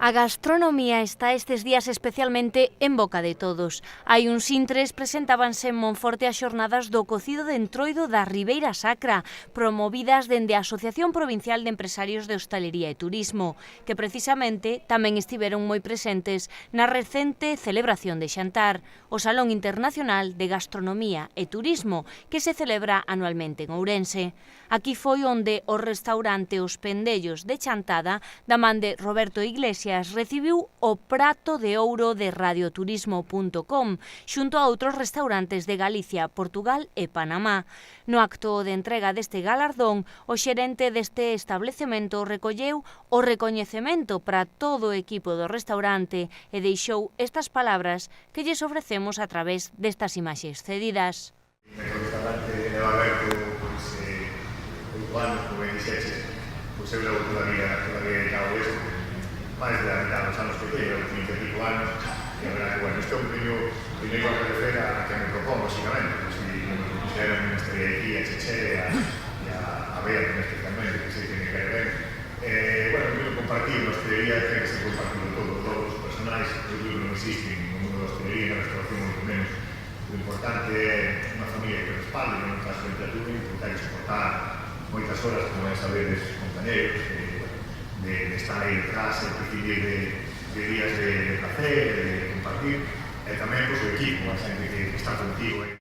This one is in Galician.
A gastronomía está estes días especialmente en boca de todos. Hai uns intres presentábanse en Monforte as xornadas do cocido de entroido da Ribeira Sacra, promovidas dende a Asociación Provincial de Empresarios de Hostalería e Turismo, que precisamente tamén estiveron moi presentes na recente celebración de Xantar, o Salón Internacional de Gastronomía e Turismo, que se celebra anualmente en Ourense. Aquí foi onde o restaurante Os Pendellos de Chantada, da man de Roberto Iglesias, recibiu o prato de ouro de radioturismo.com xunto a outros restaurantes de Galicia, Portugal e Panamá. No acto de entrega deste galardón, o xerente deste establecemento recolleu o recoñecemento para todo o equipo do restaurante e deixou estas palabras que lles ofrecemos a través destas imaxes cedidas. O restaurante leva aberto 8 anos, como ben dixeches, eu levo toda a vida dedicado a isto, máis de a mitad dos anos que teño, 30 e pico anos, e a verdade que, isto é un primeiro agradecer a que me propón, basicamente, se me fixeron unha estrella aquí, a Cheche e a Bea, especialmente, que sei que me quere ben. Quiero compartir na hostelería, ten que ser compartido todos os personaxes, eu digo que non existe no mundo da hostelería, na restauración, muito menos. O importante é unha familia que respalde, non caso de temperatura, e intentar soportar moitas horas, como é saber dos compañeros, de estar aí detrás, de recibir de días de placer, de compartir, e tamén o equipo, a xente que está contigo.